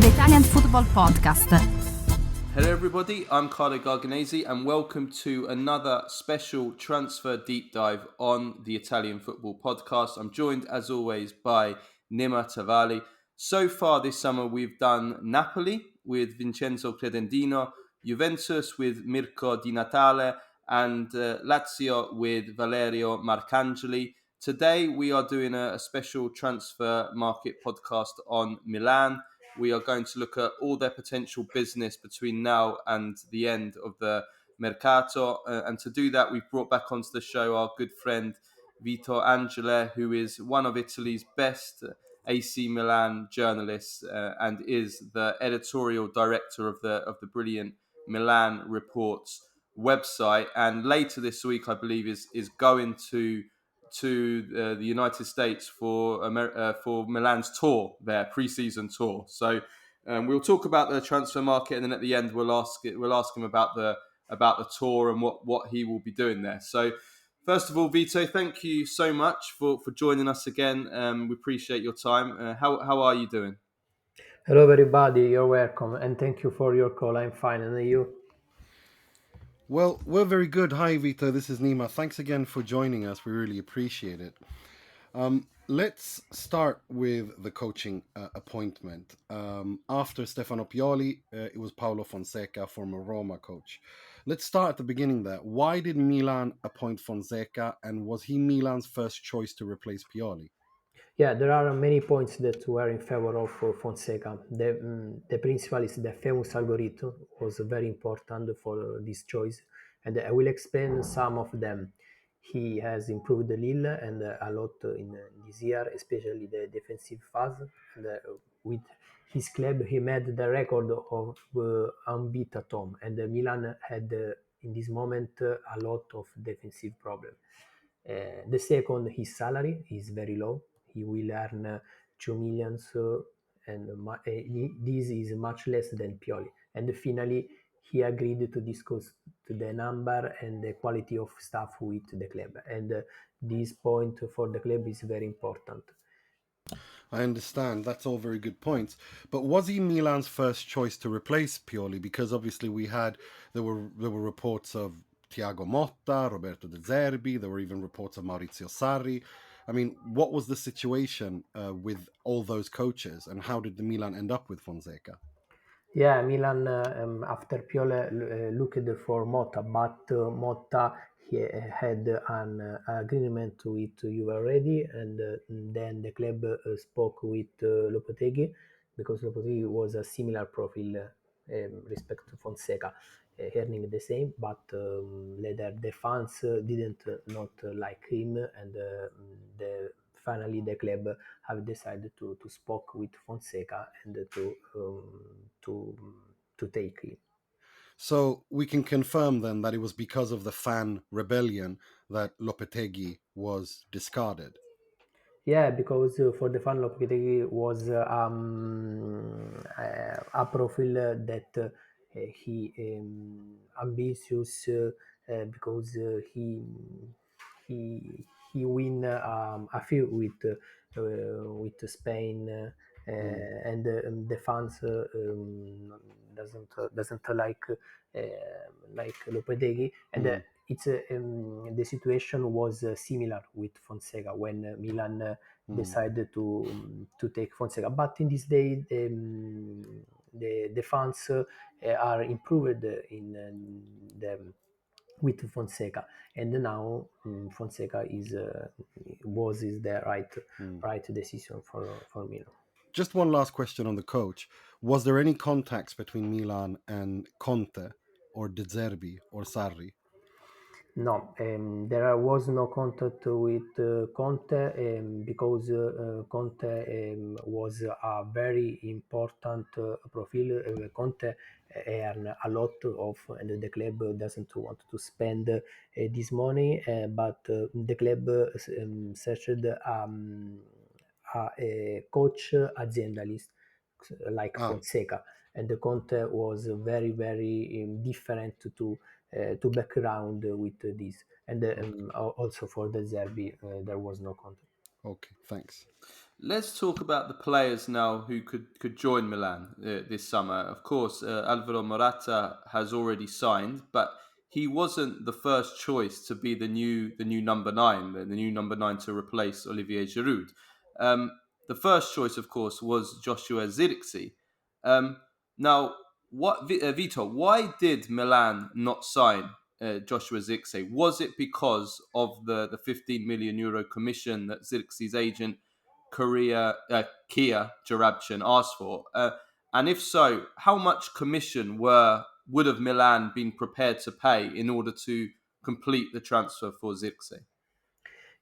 the Italian Football Podcast. Hello everybody, I'm Carlo Garganese and welcome to another special transfer deep dive on the Italian Football Podcast. I'm joined as always by Nima Tavali. So far this summer we've done Napoli with Vincenzo Credendino, Juventus with Mirko Di Natale and Lazio with Valerio Marcangeli. Today we are doing a special transfer market podcast on Milan. We are going to look at all their potential business between now and the end of the Mercato. And to do that, we've brought back onto the show our good friend Vito Angele, who is one of Italy's best AC Milan journalists and is the editorial director of the brilliant Milan Reports website. And later this week, I believe, is going to the United States for Milan's tour, their preseason tour. So we'll talk about the transfer market, and then at the end we'll ask him about the tour and what he will be doing there. So first of all, Vito, thank you so much for joining us again. We appreciate your time. How are you doing? Hello everybody, you're welcome, and thank you for your call. I'm fine, and you? Well, we're very good. Hi, Vito. This is Nima. Thanks again for joining us. We really appreciate it. Let's start with the coaching appointment. After Stefano Pioli, it was Paulo Fonseca, former Roma coach. Let's start at the beginning there. Why did Milan appoint Fonseca, and was he Milan's first choice to replace Pioli? Yeah, there are many points that were in favor of Fonseca. The principal is the famous algorithm was very important for this choice, and I will explain some of them. He has improved the Lille and a lot in this year, especially the defensive phase. And with his club, he made the record of unbeaten Tom, and Milan had in this moment a lot of defensive problems. The second, his salary is very low. He will earn 2 million, and this is much less than Pioli. And finally, he agreed to discuss the number and the quality of staff with the club. And this point for the club is very important. I understand. That's all very good points. But was he Milan's first choice to replace Pioli? Because obviously there were reports of Thiago Motta, Roberto De Zerbi. There were even reports of Maurizio Sarri. I mean, what was the situation with all those coaches, and how did the Milan end up with Fonseca? Yeah, Milan after Pioli looked for Motta, but Motta he had an agreement with Juve already, and then the club spoke with Lopetegui because Lopetegui was a similar profile respect to Fonseca, earning the same, but later the fans didn't not like him, and finally the club have decided to spoke with Fonseca and to take him. So we can confirm then that it was because of the fan rebellion that Lopetegui was discarded. Yeah, because for the fan Lopetegui was a profile that he ambitious because he win a few with Spain and the fans doesn't like Lopetegui, and it's the situation was similar with Fonseca when Milan decided to take Fonseca. But in this day, the fans are improved in the with Fonseca, and now Fonseca is the right decision for Milan. Just one last question on the coach. Was there any contacts between Milan and Conte or De Zerbi or Sarri? No, there was no contact with Conte because Conte was a very important profile. Conte earn a lot of, and the club doesn't want to spend this money, but the club searched a coach aziendalist like Fonseca, and the Conte was very very different to background with this, and also for the Zerbi there was no contact. Okay, thanks. Let's talk about the players now who could join Milan this summer. Of course, Alvaro Morata has already signed, but he wasn't the first choice to be the new number nine, the new number nine to replace Olivier Giroud. Um, the first choice, of course, was Joshua Zirkzee. Um, now, Vito? Why did Milan not sign Joshua Zirkzee? Was it because of the 15 million euro commission that Zirkzee's agent Kia Jarabchin asked for? And if so, how much commission would have Milan been prepared to pay in order to complete the transfer for Zirkzee?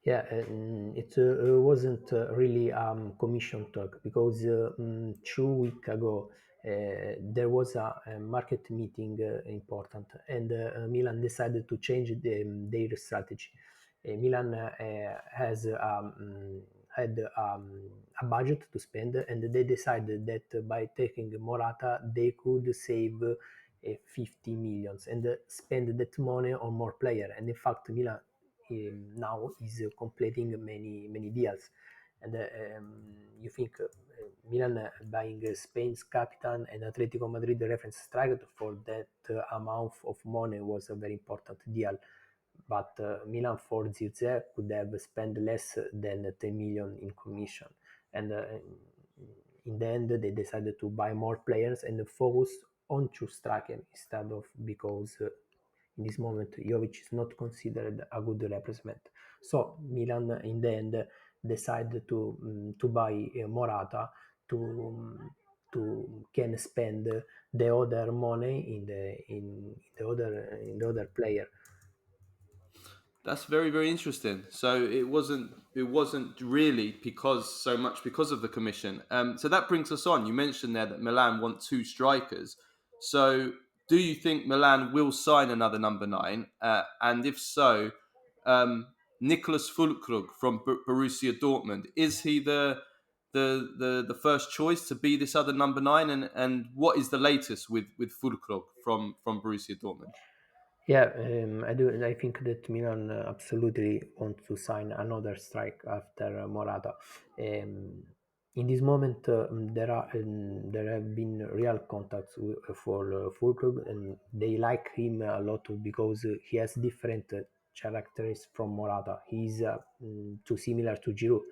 Yeah, it wasn't really commission talk because 2 weeks ago there was a market meeting important, and Milan decided to change their strategy. Milan has had a budget to spend, and they decided that by taking Morata they could save 50 millions and spend that money on more player. And in fact, Milan now is completing many deals. And you think Milan buying Spain's captain and Atletico Madrid reference striker for that amount of money was a very important deal. But Milan for Zirze could have spent less than 10 million in commission. And in the end, they decided to buy more players and focus on two strikers instead of, because in this moment Jovic is not considered a good replacement. So Milan in the end decided to buy Morata to can spend the other money in the other player. That's very, very interesting. So it wasn't really because of the commission. So that brings us on. You mentioned there that Milan want two strikers. So do you think Milan will sign another number nine? And if so, um, Niclas Füllkrug from Borussia Dortmund, is he the first choice to be this other number nine? And what is the latest with Füllkrug from Borussia Dortmund? Yeah, I do. I think that Milan absolutely want to sign another strike after Morata. In this moment, there have been real contacts for Fulkrug, and they like him a lot because he has different characteristics from Morata. He's too similar to Giroud,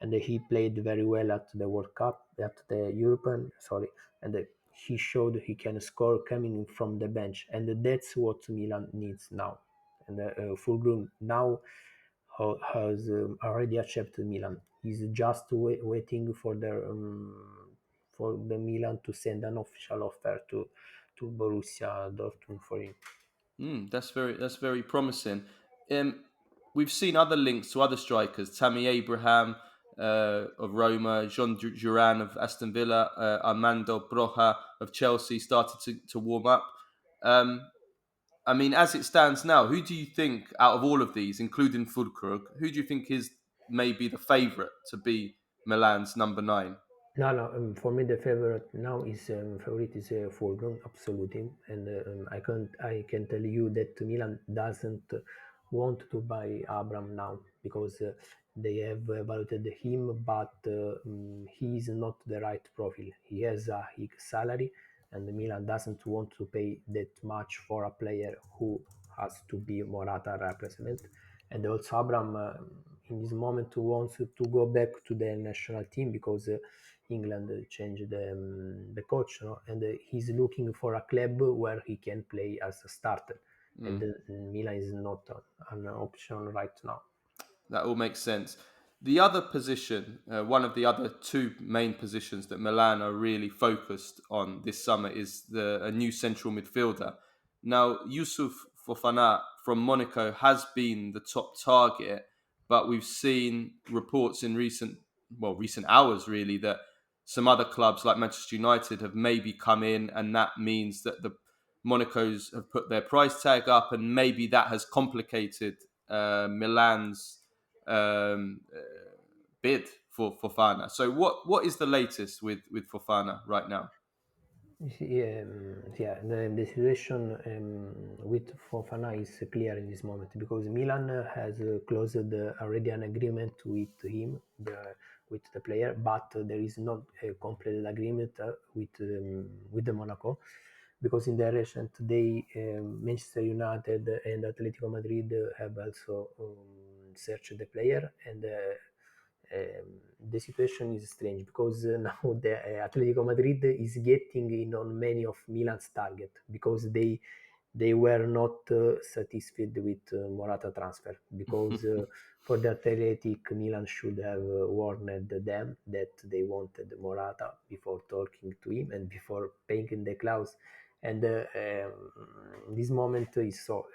and he played very well at the World Cup, at the European, sorry, and he showed he can score coming from the bench, and that's what Milan needs now. And Fulgrim now has already accepted Milan. He's just waiting for the Milan to send an official offer to Borussia Dortmund for him. That's very promising. Um, we've seen other links to other strikers: Tammy Abraham of Roma, Jean Duran of Aston Villa, Armando Broja of Chelsea started to warm up. Um, I mean, as it stands now, who do you think out of all of these, including Füllkrug, who do you think is maybe the favourite to be Milan's number nine? No, no. For me, the favorite is Fulham, absolutely. And I can tell you that Milan doesn't want to buy Abram now because they have evaluated him, but he is not the right profile. He has a high salary, and Milan doesn't want to pay that much for a player who has to be Morata replacement. And also Abram in this moment wants to go back to the national team because England changed the coach, no? And he's looking for a club where he can play as a starter. And Milan is not an option right now. That all makes sense. The other position, one of the other two main positions that Milan are really focused on this summer is a new central midfielder. Now, Youssouf Fofana from Monaco has been the top target, but we've seen reports in recent hours really, that some other clubs like Manchester United have maybe come in, and that means that the Monaco's have put their price tag up, and maybe that has complicated Milan's um, uh, bid for Fofana. So what is the latest with Fofana right now? Yeah, the situation with Fofana is clear in this moment because Milan has closed already an agreement with him with the player, but there is not a complete agreement with the Monaco, because in the recent day, Manchester United and Atletico Madrid have also searched the player, and the situation is strange because now the Atletico Madrid is getting in on many of Milan's target, because they were not satisfied with Morata transfer, because for the Athletic, Milan should have warned them that they wanted Morata before talking to him and before paying the clause. And this moment is so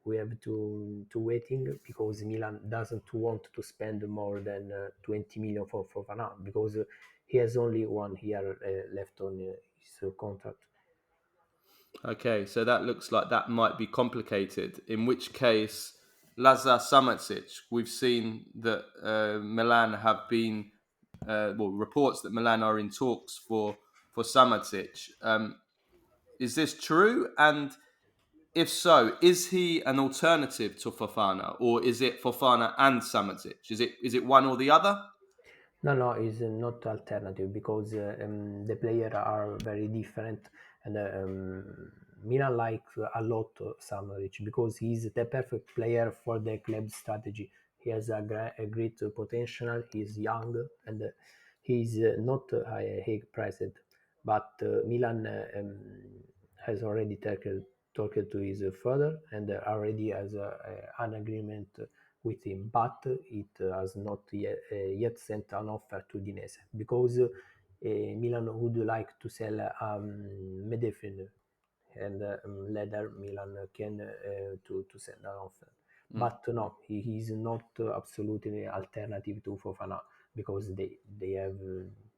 we have to waiting, because Milan doesn't want to spend more than 20 million for Fofana, because he has only 1 year left on his contract. Okay, so that looks like that might be complicated. In which case, Lazar Samardzic, we've seen that Milan have been, reports that Milan are in talks for Samardzic. Is this true? And if so, is he an alternative to Fofana, or is it Fofana and Samardzic? Is it one or the other? No, it's not alternative, because the players are very different, and Milan likes a lot Samardzic, because he's the perfect player for the club strategy. He has a great potential. He's young, and he's not high priced, but Milan has already talked to his father, and already has an agreement with him, but it has not yet sent an offer to Dinese, because Milan would like to sell midfield, and later Milan can to send an offer. But no, he is not absolutely alternative to Fofana, because they have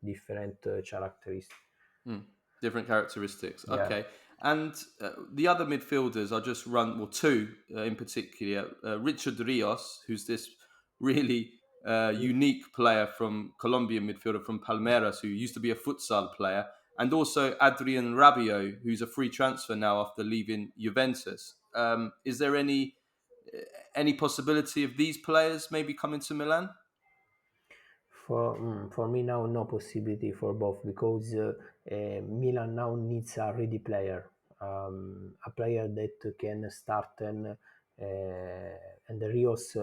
different characteristics. Different characteristics. Yeah. Okay. And the other midfielders, I'll just run, well, two in particular. Richard Rios, who's this really unique player from Colombian midfielder from Palmeiras, who used to be a futsal player, and also Adrian Rabiot, who's a free transfer now after leaving Juventus. Is there any possibility of these players maybe coming to Milan? For me now, no possibility for both, because Milan now needs a ready player, a player that can start, and the Rios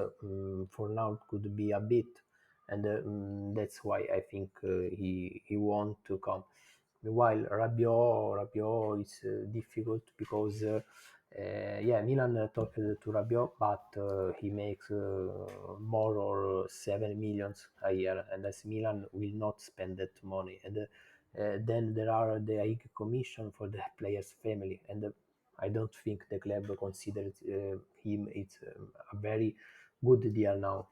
for now could be a bit, and that's why I think he want to come. While Rabiot is difficult, because yeah, Milan talked to Rabiot, but he makes more or 7 millions a year, and as Milan will not spend that money. And then there are the high commission for the player's family, and I don't think the club considers him it's a very good deal now.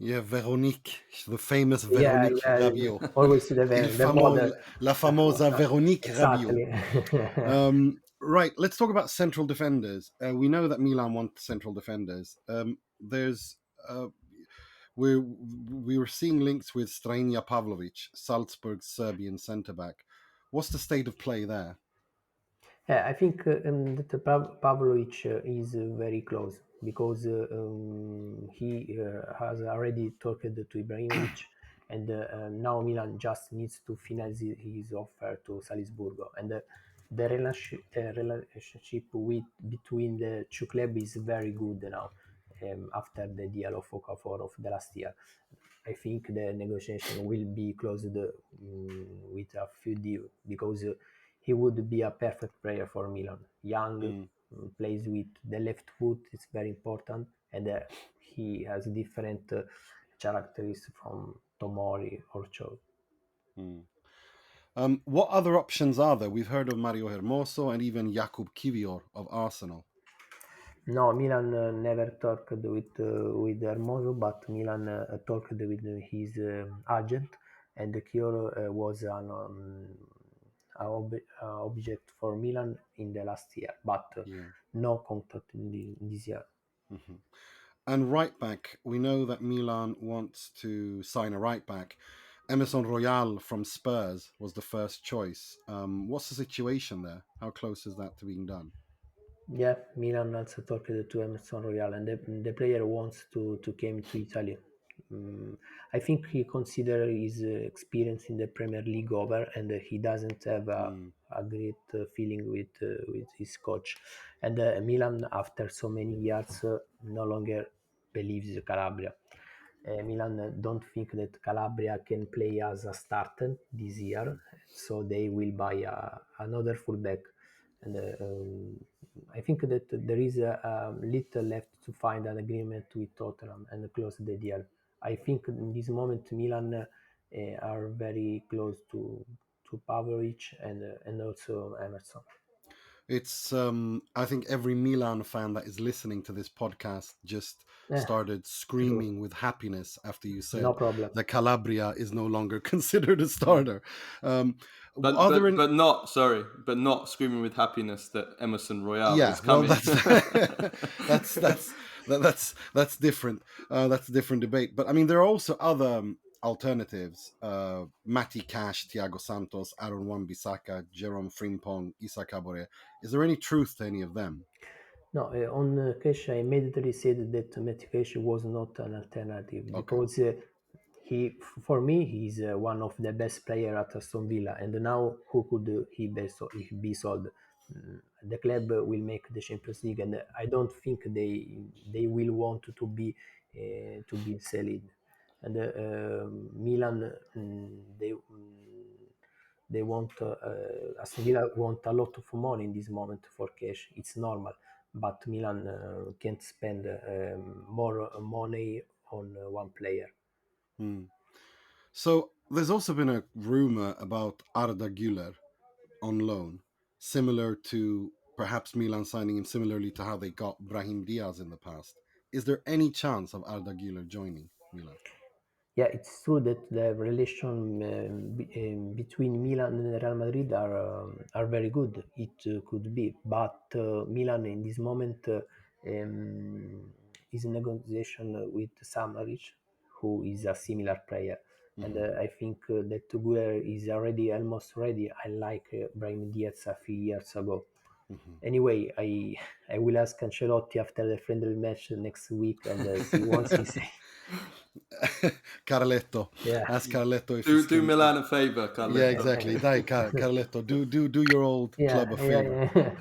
Yeah, Véronique, the famous Yeah, Véronique yeah, Rabiot. always the mother. La famosa Véronique Rabiot. Exactly. Right, let's talk about central defenders. We know that Milan want central defenders. There's we were seeing links with Strania Pavlovic, Salzburg's Serbian centre back. What's the state of play there? Yeah, I think that Pavlovic is very close, because he has already talked to Ibrahimovic, and now Milan just needs to finish his offer to Salisburgo. And the relationship between the two clubs is very good now, after the deal of Okafor of the last year. I think the negotiation will be closed with a few deals, because he would be a perfect player for Milan. Young, plays with the left foot, it's very important, and he has different characteristics from Tomori or Cho. What other options are there? We've heard of Mario Hermoso and even Jakub Kivior of Arsenal. No, Milan never talked with Hermoso, but Milan talked with his agent, and Kivior was an object for Milan in the last year, but no contact in this year. Mm-hmm. And right back, we know that Milan wants to sign a right back. Emerson Royal from Spurs was the first choice. What's the situation there? How close is that to being done? Yeah, Milan also talked to Emerson Royal, and the player wants to come to Italy. Mm, I think he consider his experience in the Premier League over, and he doesn't have Mm. a great feeling with his coach. And Milan, after so many years, no longer believes Calabria. Milan don't think that Calabria can play as a starter this year, so they will buy another fullback. And I think that there is a little left to find an agreement with Tottenham and close the deal. I think in this moment Milan are very close to Pavlovic and also Emerson. It's I think every Milan fan that is listening to this podcast just Eh, started True, screaming with happiness after you no said problem. that Calabria is no longer considered a starter. Um, But are there but any? but not sorry, but not screaming with happiness that Emerson Royale Yeah, is well, coming. that's that's different. That's a different debate. But I mean, there are also other alternatives. Matty Cash, Thiago Santos, Aaron Wan-Bissaka, Jerome Frimpong, Issa Kabore. Is there any truth to any of them? No, on Kesha, I immediately said that Metcalfe was not an alternative Okay. because for me, he's one of the best player at Aston Villa, and now who could he be sold? The club will make the Champions League, and I don't think they will want to be sold. And Milan, they want Aston Villa want a lot of money in this moment for cash. It's normal, but Milan can't spend more money on one player. Hmm. So there's also been a rumor about Arda Güler on loan, similar to perhaps Milan signing him similarly to how they got Brahim Diaz in the past. Is there any chance of Arda Güler joining Milan? Yeah, it's true that the relation between Milan and Real Madrid are very good. It could be, but Milan in this moment is in negotiation with Samardzic, who is a similar player, and Hmm. I think that Guler is already almost ready. I like Brahim Diaz a few years ago. Hmm. Anyway, I will ask Ancelotti after the friendly match next week and see once he say. Carletto. Yeah. Ask Carletto if he Do can. Milan a favor, Yeah, Carletto. exactly. Dai, Carletto, do your old club Yeah, a favor. yeah,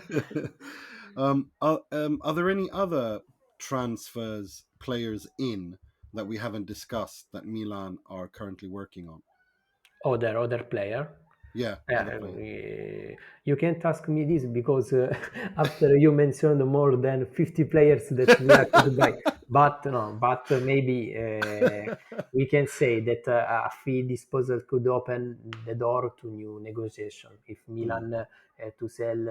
yeah. Are there any other transfers players in that we haven't discussed that Milan are currently working on? Other player. Yeah, other Yeah, players. you can't ask me this because after you mentioned more than 50 players that Milan could buy, but no, but maybe we can say that a fee disposal could open the door to new negotiation. If Hmm. Milan to sell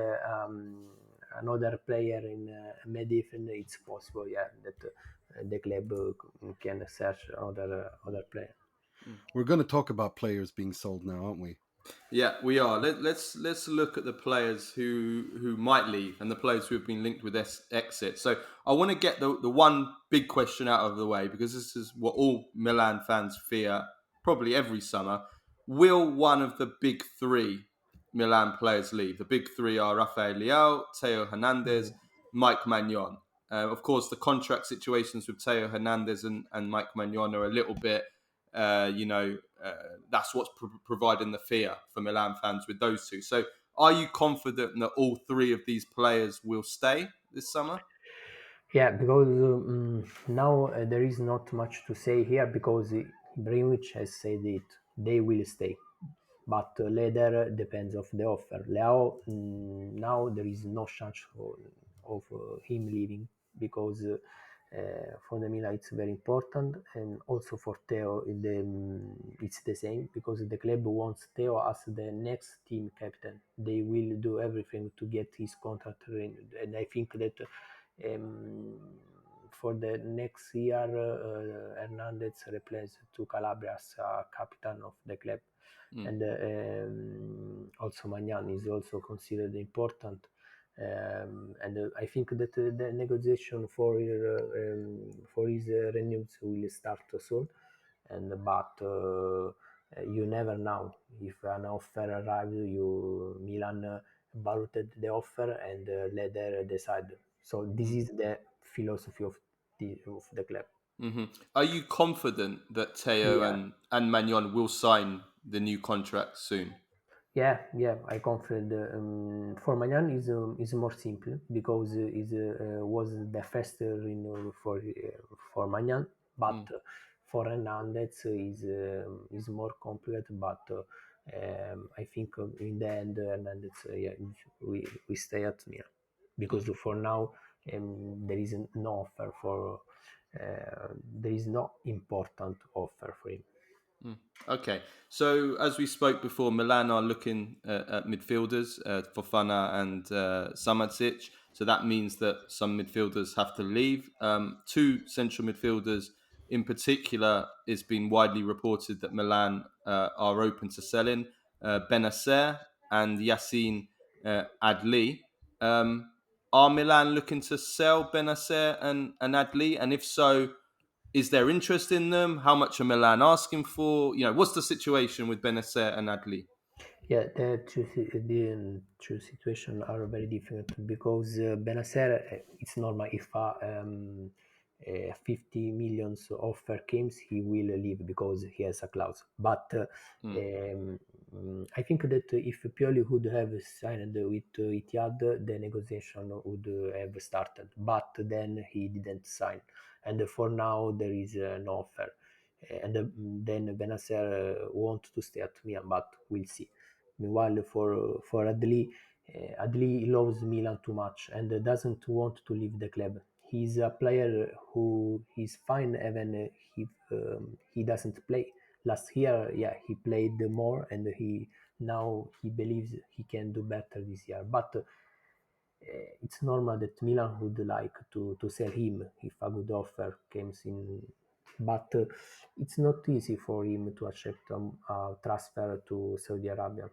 another player in Midfield, it's possible, yeah, that the club can search other player. We're going to talk about players being sold now, aren't we? Yeah, we are. Let's look at the players who might leave and the players who have been linked with exit. So I want to get the one big question out of the way because this is what all Milan fans fear probably every summer. Will one of the big three Milan players leave? The big three are Rafael Leao, Theo Hernandez, Mike Maignan. Of course, the contract situations with Theo Hernandez and Mike Maignan are a little bit that's what's providing the fear for Milan fans with those two. So, are you confident that all three of these players will stay this summer? Yeah, because now there is not much to say here because Ibrahimovic has said it. They will stay, but later depends of the offer. Leao now there is no chance of him leaving because for the Milan it's very important, and also for Theo it's the same because the club wants Theo as the next team captain. They will do everything to get his contract renewed, and I think that um, for the next year, Hernandez replaced to Calabria as captain of the club, Mm. and also Maignan is also considered important. And I think that the negotiation for his renewals will start soon, and but you never know if an offer arrives. You Milan valued the offer and let them decide. So this is the philosophy of the club. Are you confident that Theo Yeah, and Maignan will sign the new contract soon? yeah. I confident. For Maignan is more simple because is was the first for Maignan, but for Hernandez is more complicated. But I think in the end Hernandez we stay at Milan because for now there is no offer for there is no important offer for him. Okay, so as we spoke before, Milan are looking at midfielders, Fofana and Samardzic. So that means that some midfielders have to leave. Two central midfielders in particular, it's been widely reported that Milan are open to selling Bennacer and Yacine Adli. Are Milan looking to sell Bennacer and Adli? And if so, is there interest in them? How much are Milan asking for? What's the situation with Benacer and Adli? Yeah, the two situations are very different because Benacer, it's normal if 50 millions offer comes, he will leave because he has a clause. But I think that if Pioli would have signed with Etihad, the negotiation would have started. But then he didn't sign, and for now there is no offer. And then Benacer want to stay at Milan, but we'll see. Meanwhile, for Adli, Adli loves Milan too much and doesn't want to leave the club. He's a player who is fine even if he doesn't play. Last year, yeah, he played more and he believes he can do better this year. But it's normal that Milan would like to sell him if a good offer comes in. But it's not easy for him to accept a transfer to Saudi Arabia.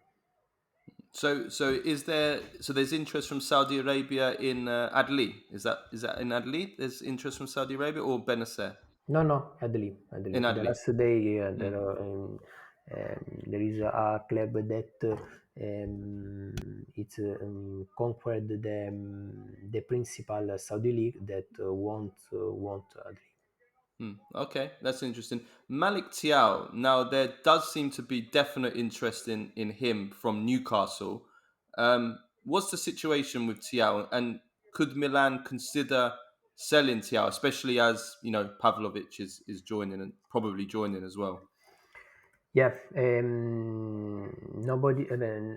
So there's interest from Saudi Arabia in Adli? Is that in Adli? There's interest from Saudi Arabia or Benacer No, Adli, Adli. in The Adli? last day Mm. there is a club that it's conquered the principal Saudi league that want Adli. Okay, that's interesting. Malick Thiaw. Now there does seem to be definite interest in him from Newcastle. What's the situation with Thiaw, and could Milan consider selling Thiaw, especially as Pavlovic is joining and probably joining as well? Yeah, nobody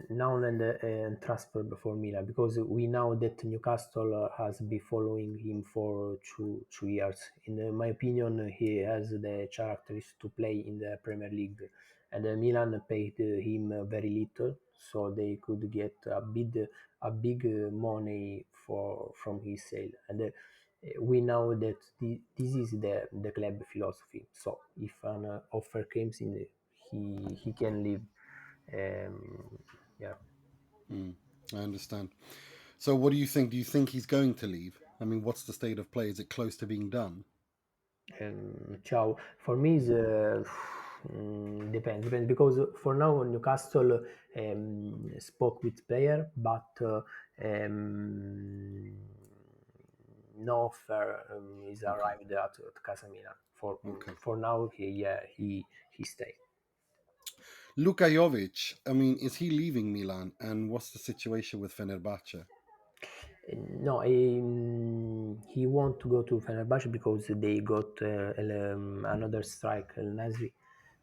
now and transfer before Milan because we know that Newcastle has been following him for 2 years. In my opinion, he has the characteristics to play in the Premier League, and Milan paid him very little, so they could get a big money from his sale. And we know that this is the club philosophy. So if an offer comes in, he can leave. Um, yeah. I understand. So, what do you think? Do you think he's going to leave? I mean, what's the state of play? Is it close to being done? Ciao. For me, is depends because for now Newcastle spoke with player, but no offer is Okay. arrived at Casa Milan. For Okay. for now, he stay. Luka Jovic, I mean, is he leaving Milan? And what's the situation with Fenerbahce? No, he want to go to Fenerbahce because they got another strike, El Nasri,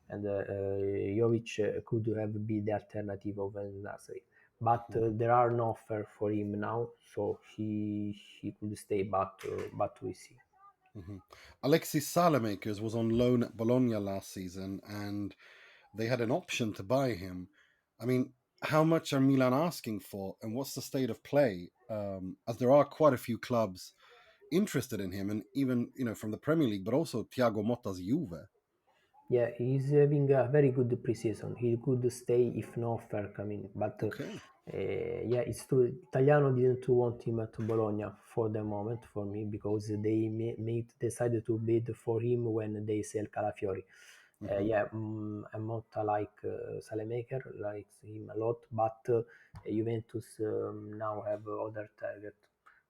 and Jovic could have been the alternative of El Nasri. But there are no offer for him now, so he could stay, but we see. Alexis Salamakers was on loan at Bologna last season, and they had an option to buy him. I mean, how much are Milan asking for, and what's the state of play? As there are quite a few clubs interested in him, and even from the Premier League, but also Thiago Motta's Juve. Yeah, he's having a very good preseason. He could stay if no offer coming. But Okay. yeah, it's true. Italiano didn't want him at Bologna for the moment for me because they made decided to bid for him when they sell Calafiori. I'm not like Salemaker, likes him a lot, but Juventus now have other target.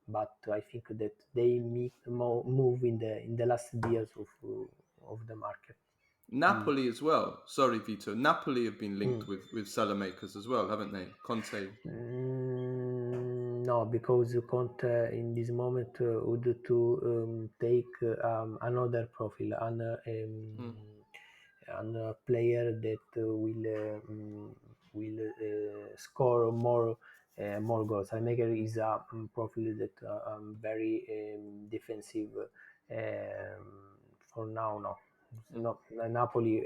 But I think that they make move in the last years of the market. Napoli as well. Sorry, Vito. Napoli have been linked with Salamakers as well, haven't they? Conte. No, because Conte in this moment would to take another profile, and a player that will score more goals. Almaker is a profile that very defensive. For now, no. Napoli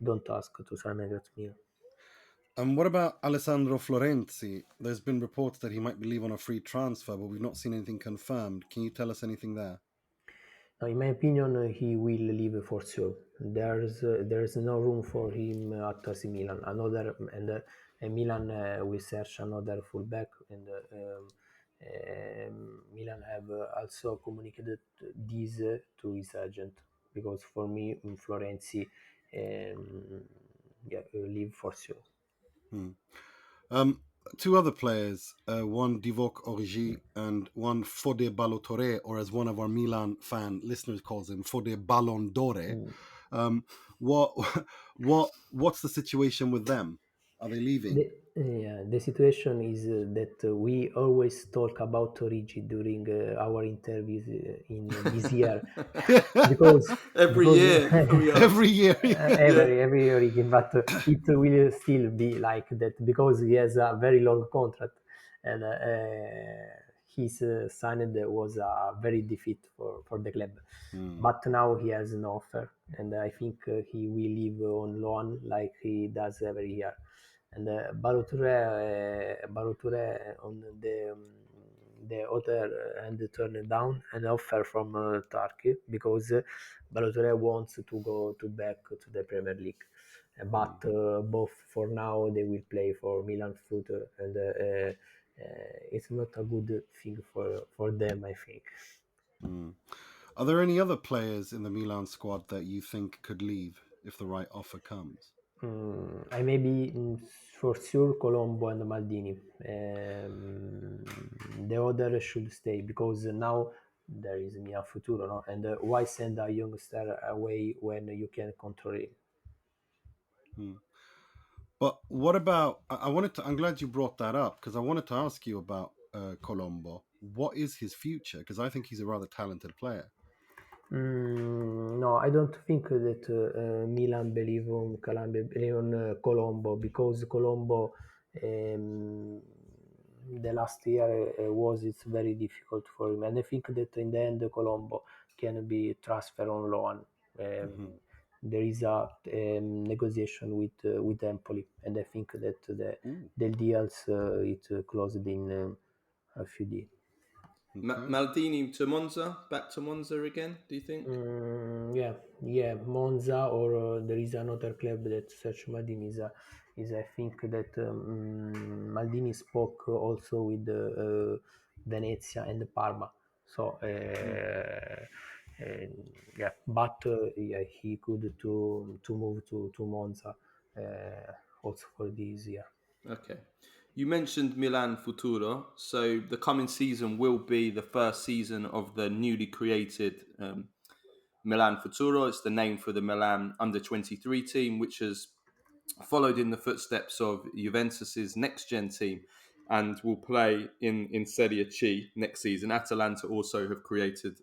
don't ask to Salmaker to me. And what about Alessandro Florenzi? There's been reports that he might be leaving on a free transfer, but we've not seen anything confirmed. Can you tell us anything there? In my opinion, he will leave for sure. There's no room for him at AC Milan. Milan will search another fullback, and Milan have also communicated this to his agent, because for me, Florenzi leave for sure. Two other players, one Divock Origi and one Fode Balotore, or as one of our Milan fan listeners calls him, Fode Ballon d'Ore. What's the situation with them? Are they leaving? The situation is that we always talk about Origi during our interviews in this year, because Every year. Every year. every origin, but it will still be like that because he has a very long contract, and his signed was a very defeat for the club. But now he has an offer, and I think he will leave on loan like he does every year. And Balotore on the other hand turned down an offer from Turkey, because Balotore wants to go back to the Premier League. But both for now they will play for Milan Future, and it's not a good thing for them, I think. Are there any other players in the Milan squad that you think could leave if the right offer comes? I maybe for sure Colombo and Maldini. The other should stay, because now there is Milan Futuro, no? And why send a youngster away when you can control him? But what about? I'm glad you brought that up, because I wanted to ask you about Colombo. What is his future? Because I think he's a rather talented player. No, I don't think that Milan believe on Colombo, because Colombo the last year it's very difficult for him, and I think that in the end Colombo can be transferred on loan. There is a negotiation with Empoli, and I think that the deals it closed in a few days. Maldini to Monza, back to Monza again, do you think? Monza, or there is another club that search Maldini. Is I think that Maldini spoke also with Venezia and Parma. So but he could to move to Monza also for this year. Okay. You mentioned Milan Futuro, so the coming season will be the first season of the newly created Milan Futuro. It's the name for the Milan under-23 team, which has followed in the footsteps of Juventus's next-gen team and will play in Serie C next season. Atalanta also have created,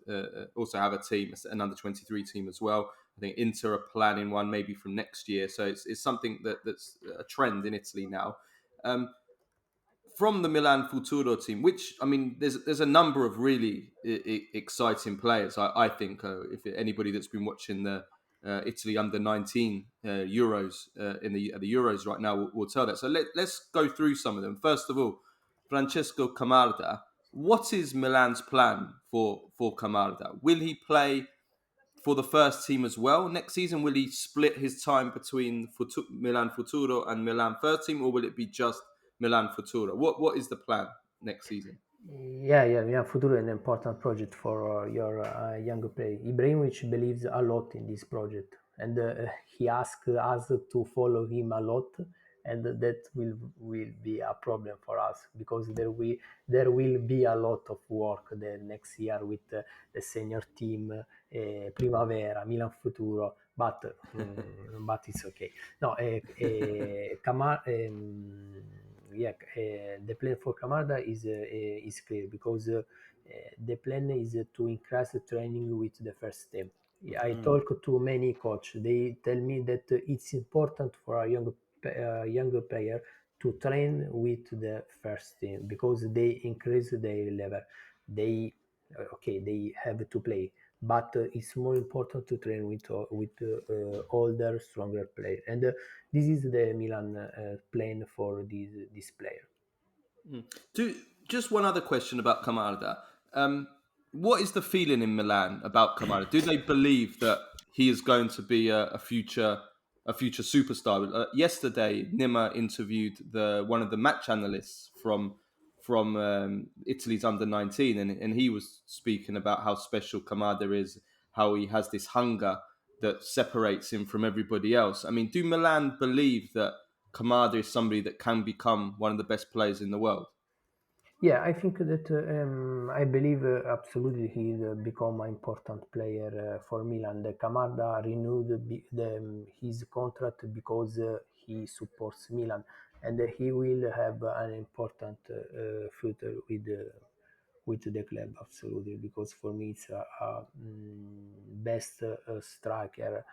also have a team, an under-23 team as well. I think Inter are planning one maybe from next year. So it's something that's a trend in Italy now. From the Milan Futuro team, which, I mean, there's a number of really exciting players. I think if anybody that's been watching the Italy under-19 Euros in the Euros right now will tell that. So let's go through some of them. First of all, Francesco Camarda. What is Milan's plan for Camarda? Will he play for the first team as well next season? Will he split his time between Milan Futuro and Milan first team, or will it be just Milan Futuro? What is the plan next season? Milan Futuro is an important project for your young player. Ibrahimovic believes a lot in this project, and he asked us to follow him a lot, and that will be a problem for us, because there will be a lot of work the next year with the senior team, Primavera, Milan Futuro, but it's okay. No, yeah, the plan for Kamada is clear, because the plan is to increase the training with the first team. I talk to many coach. They tell me that it's important for a younger player to train with the first team, because they increase their level. They okay, they have to play, but it's more important to train with older, stronger players. And this is the Milan plan for this player. Do just one other question about Kamada. Um, what is the feeling in Milan about Kamada? Do they believe that he is going to be a future superstar? Yesterday, Nima interviewed one of the match analysts from Italy's under-19, and he was speaking about how special Kamada is, how he has this hunger that separates him from everybody else. I mean, do Milan believe that Kamada is somebody that can become one of the best players in the world? Yeah, I think that I believe absolutely he become an important player for Milan. The Kamada renewed his contract because he supports Milan, and he will have an important future with the club, absolutely. Because for me, it's a best striker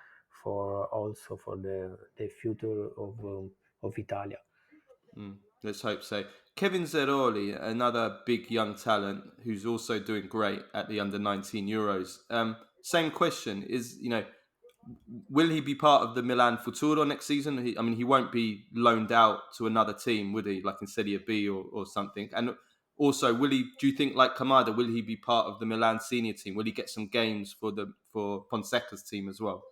for also for the future of Italia. Let's hope so. Kevin Zeroli, another big young talent who's also doing great at the under-19 Euros. Same question is, will he be part of the Milan Futuro next season? He won't be loaned out to another team, would he? Like in Serie B or something. And also, do you think, like Kamada, will he be part of the Milan senior team? Will he get some games for Fonseca's team as well?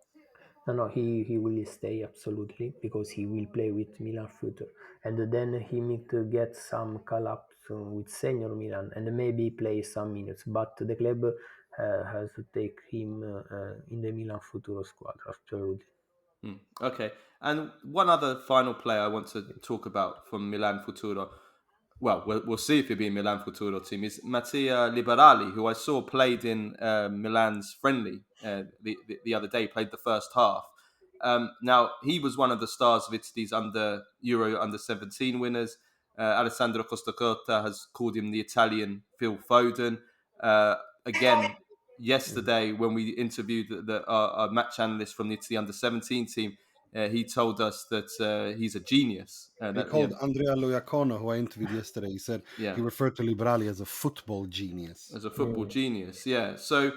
No, no, he will stay absolutely, because he will play with Milan future, and then he need to get some call-ups with senior Milan and maybe play some minutes. But the club has to take him in the Milan Futuro squad, absolutely. Okay. And one other final player I want to talk about from Milan Futuro. Well, we'll see if he'll be in Milan Futuro team. Is Mattia Liberali, who I saw played in Milan's friendly the other day, played the first half. Now he was one of the stars of Italy's Euro under-17 winners. Alessandro Costacota has called him the Italian Phil Foden. Again, yesterday when we interviewed our match analyst from the Italy under-17 team, he told us that he's a genius. He called Andrea Loiacono, who I interviewed yesterday. He said he referred to Liberali as a football genius. As a football genius, yeah. So,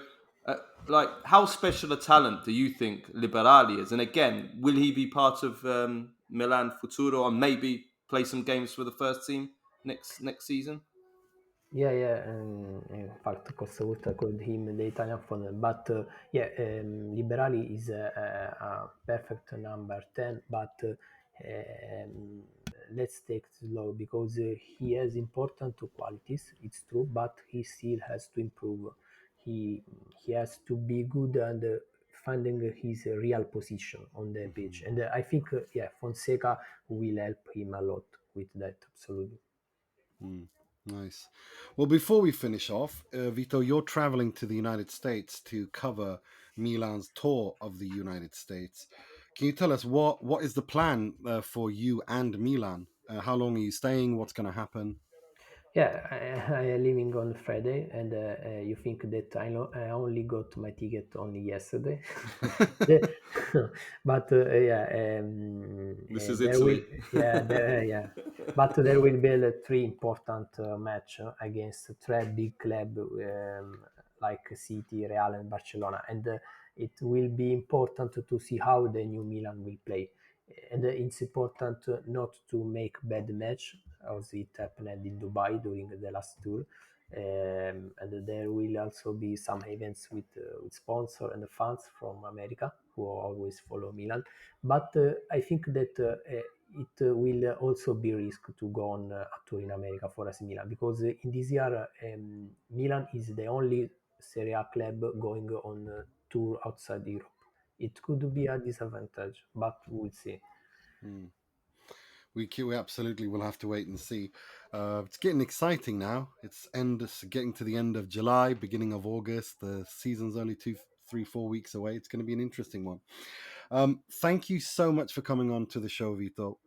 how special a talent do you think Liberali is? And again, will he be part of Milan Futuro and maybe play some games for the first team next season? Yeah. In fact, Costa Curta called him the Italian phone. But yeah, Liberali is a perfect number 10. But let's take it slow, because he has important qualities. It's true, but he still has to improve. He he has to be good and finding his real position on the pitch. And I think yeah, Fonseca will help him a lot with that. Absolutely. Nice. Well, before we finish off, Vito, you're traveling to the United States to cover Milan's tour of the United States. Can you tell us what is the plan for you and Milan? How long are you staying? What's going to happen? Yeah, I am leaving on Friday, and you think that I only got my ticket only yesterday. The- but yeah, This is there will Italy. yeah, but there will be three important match against three big club, like City, Real, and Barcelona, and it will be important to see how the new Milan will play. And it's important not to make bad match, as it happened in Dubai during the last tour. And there will also be some events with sponsor and fans from America who always follow Milan. But I think that it will also be risk to go on a tour in America for AC Milan, because in this year Milan is the only Serie A club going on tour outside Europe. it could be a disadvantage, but we'll see. We absolutely will have to wait and see. It's getting exciting now. It's getting to the end of July, beginning of August. The season's only 4 weeks away. It's going to be an interesting one. Thank you so much for coming on to the show, Vito.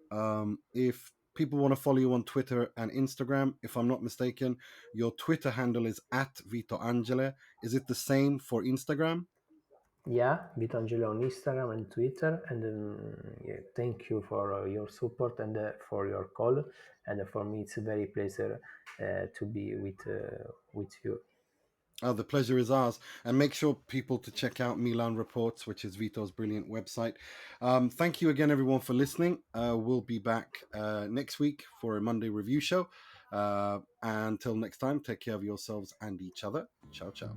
If people want to follow you on Twitter and Instagram, if I'm not mistaken, your Twitter handle is at Vito Angele. Is it the same for Instagram? Yeah, Vito Angele on Instagram and Twitter, and yeah, thank you for your support and for your call. And for me, it's a very pleasure to be with you. Oh, the pleasure is ours. And make sure people to check out Milan Reports, which is Vito's brilliant website. Thank you again, everyone, for listening. We'll be back next week for a Monday review show. Until next time, take care of yourselves and each other. Ciao, ciao.